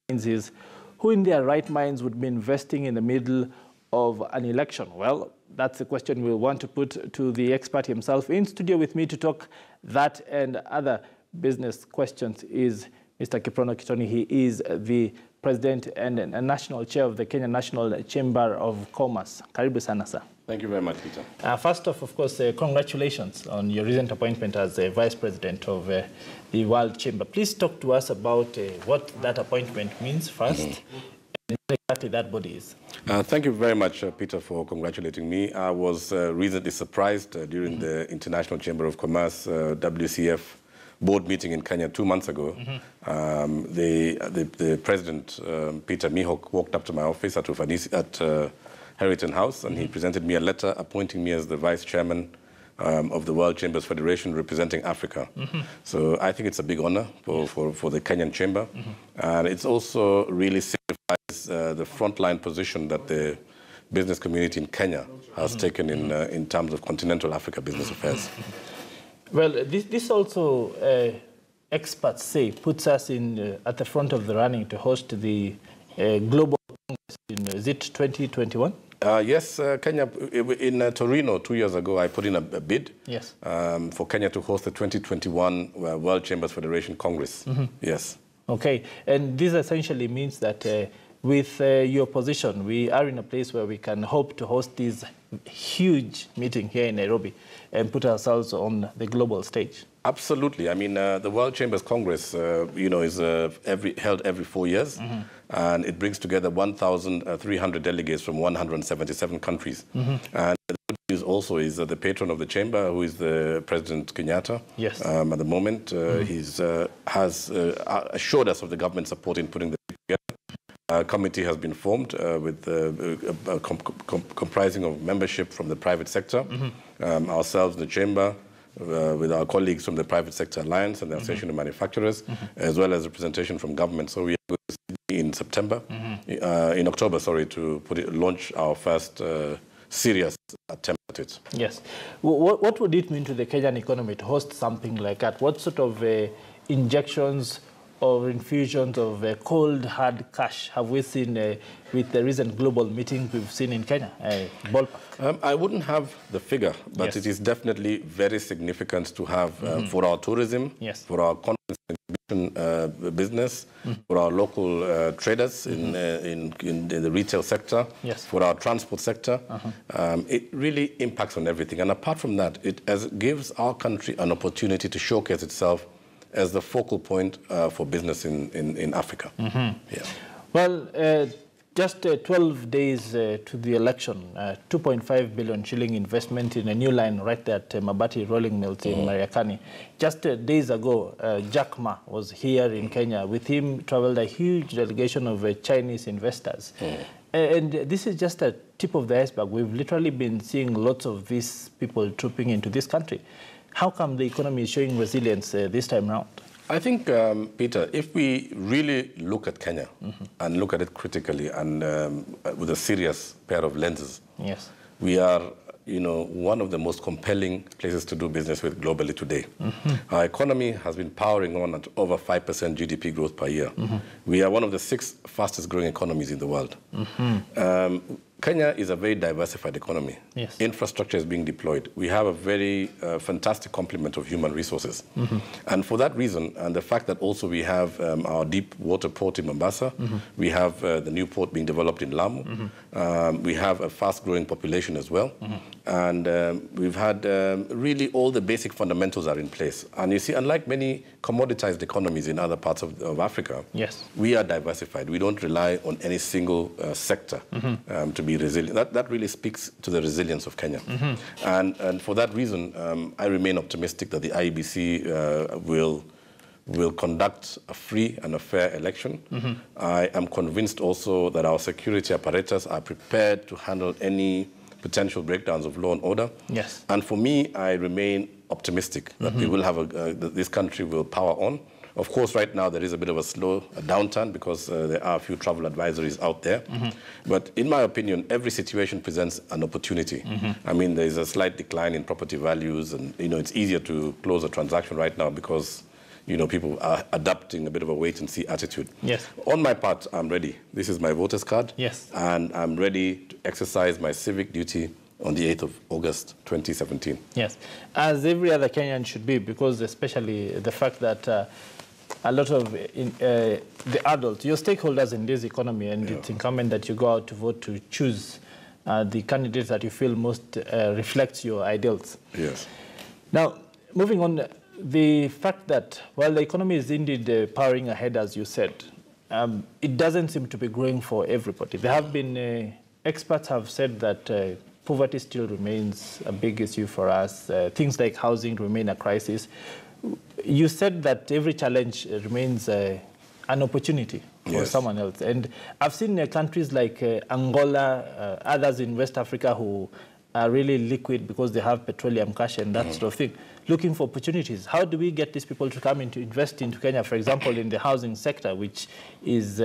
minds is, who in their right minds would be investing in the middle of an election? Well, that's the question we want to put to the expert himself. In studio with me to talk that and other business questions is Mr. Kiprono Kitoni. He is the President and National Chair of the Kenya National Chamber of Commerce. Karibu sana, sir. Thank you very much, Peter. First off, of course, congratulations on your recent appointment as Vice President of the World Chamber. Please talk to us about what that appointment means first, and what exactly that body is. Thank you very much, Peter, for congratulating me. I was recently surprised during the International Chamber of Commerce, WCF, board meeting in Kenya 2 months ago. The president, Peter Mihok, walked up to my office at Heriton House, and he presented me a letter appointing me as the vice chairman of the World Chambers Federation representing Africa. So I think it's a big honor for the Kenyan Chamber. And it's also really signifies the frontline position that the business community in Kenya has taken in terms of continental Africa business affairs. Well, this also, experts say, puts us in at the front of the running to host the Global Congress in, is it 2021? Yes, Kenya, in Torino 2 years ago, I put in a bid for Kenya to host the 2021 World Chambers Federation Congress. Yes. Okay, and this essentially means that with your position, we are in a place where we can hope to host this huge meeting here in Nairobi and put ourselves on the global stage. Absolutely. I mean, the World Chambers Congress, is held every 4 years, and it brings together 1,300 delegates from 177 countries. And the good news also is that the patron of the chamber, who is the President Kenyatta, at the moment, he has assured us of the government support in putting the together. A committee has been formed with comprising of membership from the private sector, ourselves, the chamber, with our colleagues from the Private Sector Alliance and the Association of Manufacturers, as well as representation from government. So we are going to see in October, to launch our first serious attempt at it. Yes. What would it mean to the Kenyan economy to host something like that? What sort of injections or infusions of cold, hard cash have we seen with the recent global meeting we've seen in Kenya? Ballpark. I wouldn't have the figure, but it is definitely very significant to have for our tourism, for our conference exhibition business, for our local traders in the retail sector, for our transport sector. It really impacts on everything. And apart from that, it gives our country an opportunity to showcase itself as the focal point for business in Africa. Well, just 12 days to the election, 2.5 billion shilling investment in a new line right there at Mabati Rolling Mills in Mariakani. Just days ago, Jack Ma was here in Kenya. With him traveled a huge delegation of Chinese investors. And this is just a tip of the iceberg. We've literally been seeing lots of these people trooping into this country. How come the economy is showing resilience this time around? I think, Peter, if we really look at Kenya and look at it critically and with a serious pair of lenses, we are, one of the most compelling places to do business with globally today. Our economy has been powering on at over 5% GDP growth per year. We are one of the 6 fastest growing economies in the world. Kenya is a very diversified economy. Infrastructure is being deployed. We have a very fantastic complement of human resources. And for that reason, and the fact that also we have our deep water port in Mombasa, we have the new port being developed in Lamu, we have a fast-growing population as well, and we've had really all the basic fundamentals are in place. And you see, unlike many commoditized economies in other parts of Africa, we are diversified. We don't rely on any single sector to be resilient. That really speaks to the resilience of Kenya. And for that reason, I remain optimistic that the IEBC will conduct a free and a fair election. I am convinced also that our security apparatus are prepared to handle any potential breakdowns of law and order. And for me, I remain optimistic that we will have this country will power on. Of course, right now there is a bit of a downturn because there are a few travel advisories out there. But in my opinion, every situation presents an opportunity. I mean, there is a slight decline in property values, and it's easier to close a transaction right now because people are adopting a bit of a wait-and-see attitude. Yes. On my part, I'm ready. This is my voter's card. Yes. And I'm ready to exercise my civic duty on the 8th of August, 2017. Yes, as every other Kenyan should be, because especially the fact that a lot of the adults, your stakeholders in this economy, and it's incumbent that you go out to vote to choose the candidates that you feel most reflects your ideals. Yes. Now, moving on, the fact that while the economy is indeed powering ahead, as you said, it doesn't seem to be growing for everybody. There have been, experts have said that poverty still remains a big issue for us. Things like housing remain a crisis. You said that every challenge remains an opportunity for someone else. And I've seen countries like Angola, others in West Africa who are really liquid because they have petroleum cash and that sort of thing, looking for opportunities. How do we get these people to come in to invest into Kenya, for example, in the housing sector, which is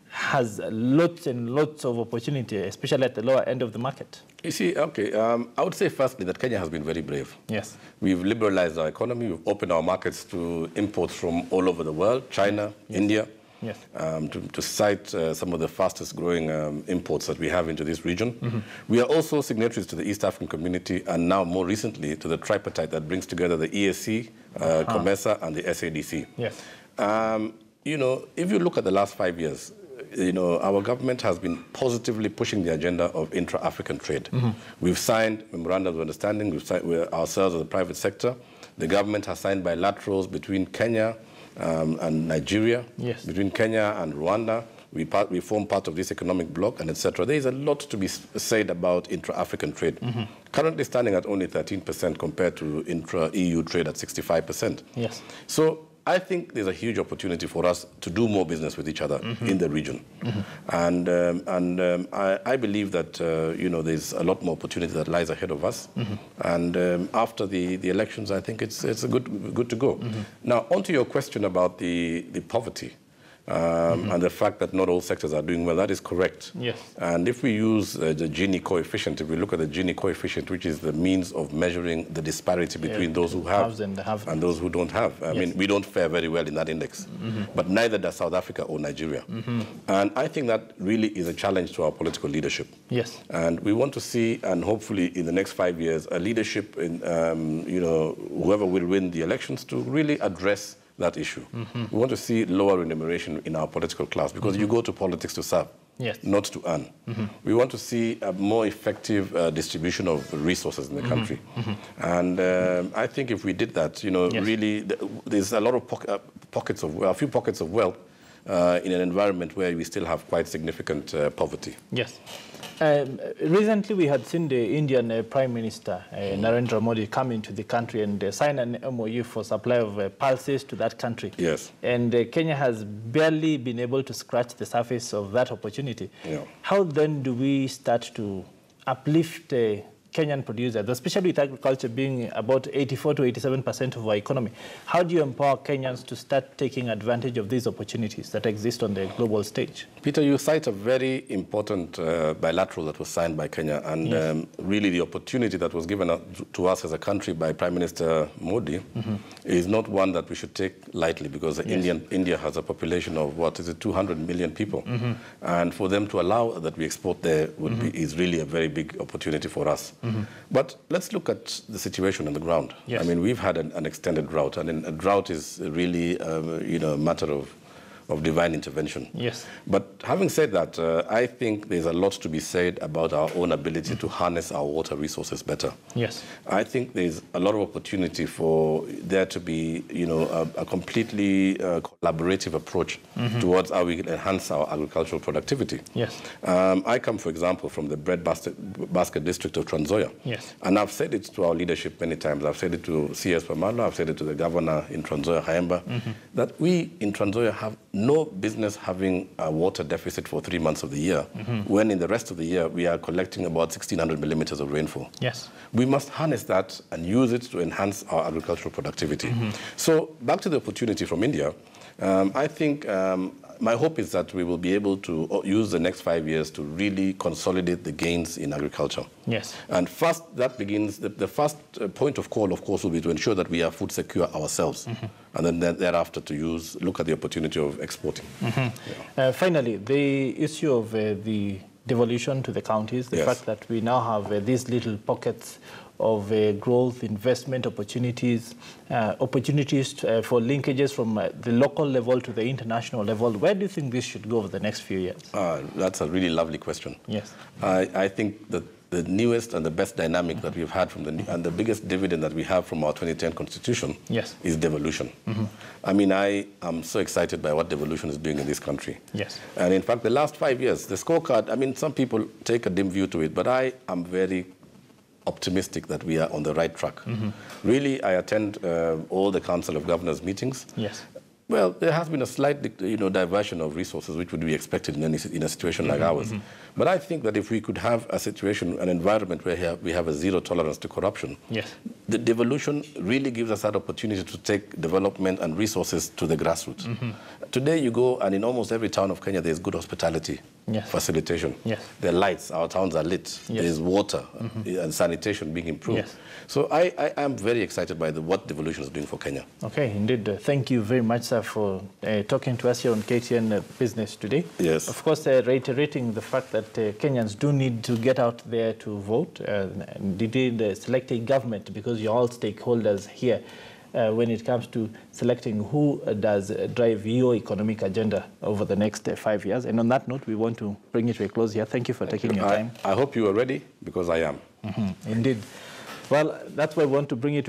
has lots and lots of opportunity, especially at the lower end of the market? You see, okay, I would say firstly that Kenya has been very brave. Yes. We've liberalized our economy. We've opened our markets to imports from all over the world, China, India, to cite some of the fastest growing imports that we have into this region. We are also signatories to the East African Community, and now more recently to the tripartite that brings together the EAC, COMESA, and the SADC. Yes. If you look at the last 5 years, our government has been positively pushing the agenda of intra-African trade. We've signed memorandums of understanding. We've signed ourselves as the private sector. The government has signed bilaterals between Kenya and Nigeria, between Kenya and Rwanda. We form part of this economic bloc, and etc. There is a lot to be said about intra-African trade. Currently standing at only 13% compared to intra-EU trade at 65%. Yes. So I think there's a huge opportunity for us to do more business with each other in the region. And I believe that, there's a lot more opportunity that lies ahead of us. And after the elections, I think it's a good to go. Now, onto your question about the poverty. And the fact that not all sectors are doing well, that is correct. Yes. And if we use the Gini coefficient, if we look at the Gini coefficient, which is the means of measuring the disparity between those who have and those who don't have, I mean, we don't fare very well in that index. But neither does South Africa or Nigeria. And I think that really is a challenge to our political leadership. Yes. And we want to see, and hopefully in the next 5 years, a leadership in, whoever will win the elections to really address that issue. We want to see lower remuneration in our political class because you go to politics to serve, not to earn. We want to see a more effective distribution of resources in the country. And I think if we did that, really, there's a lot of a few pockets of wealth in an environment where we still have quite significant poverty. Yes. Recently, we had seen the Indian Prime Minister, Narendra Modi, come into the country and sign an MOU for supply of pulses to that country. Yes. And Kenya has barely been able to scratch the surface of that opportunity. Yeah. How then do we start to uplift Kenyan producers, especially with agriculture being about 84 to 87% of our economy? How do you empower Kenyans to start taking advantage of these opportunities that exist on the global stage? Peter, you cite a very important bilateral that was signed by Kenya, and really the opportunity that was given to us as a country by Prime Minister Modi is not one that we should take lightly, because India has a population of, 200 million people. And for them to allow that we export there is really a very big opportunity for us. But let's look at the situation on the ground. Yes. I mean, we've had an extended drought, and a drought is really, a matter of divine intervention. Yes. But having said that, I think there's a lot to be said about our own ability to harness our water resources better. Yes. I think there's a lot of opportunity for there to be, a completely collaborative approach towards how we enhance our agricultural productivity. Yes. I come, for example, from the breadbasket district of Trans Nzoia. Yes. And I've said it to our leadership many times. I've said it to CS Pamalo, I've said it to the governor in Trans Nzoia, Haemba, that we in Trans Nzoia have no business having a water deficit for 3 months of the year, when in the rest of the year we are collecting about 1,600 millimeters of rainfall. Yes. We must harness that and use it to enhance our agricultural productivity. So back to the opportunity from India, I think my hope is that we will be able to use the next 5 years to really consolidate the gains in agriculture. Yes. And first, that begins, the first point of call, of course, will be to ensure that we are food secure ourselves. And then thereafter to look at the opportunity of exporting. Yeah. Finally, the issue of the devolution to the counties, the fact that we now have these little pockets of growth, investment opportunities, opportunities for linkages from the local level to the international level. Where do you think this should go over the next few years? That's a really lovely question. Yes. I think that the newest and the best dynamic that we've had from and the biggest dividend that we have from our 2010 constitution is devolution. I mean, I am so excited by what devolution is doing in this country. Yes. And in fact, the last 5 years, the scorecard, I mean, some people take a dim view to it, but I am very optimistic that we are on the right track. Really, I attend all the Council of Governors meetings. Yes. Well, there has been a slight, diversion of resources, which would be expected in a situation like ours. But I think that if we could have a situation, an environment where we have a zero tolerance to corruption, the devolution really gives us that opportunity to take development and resources to the grassroots. Today, you go, and in almost every town of Kenya, there's good hospitality facilitation. There are lights, our towns are lit. There's water and sanitation being improved. So I am very excited by what devolution is doing for Kenya. Okay, indeed. Thank you very much, sir, for talking to us here on KTN Business today. Yes. Of course, reiterating the fact that Kenyans do need to get out there to vote and indeed select a government, because you're all stakeholders here when it comes to selecting who does drive your economic agenda over the next 5 years. And on that note, we want to bring it to a close here. Thank you for taking your time. I hope you are ready, because I am. Indeed. Well, that's why we want to bring it to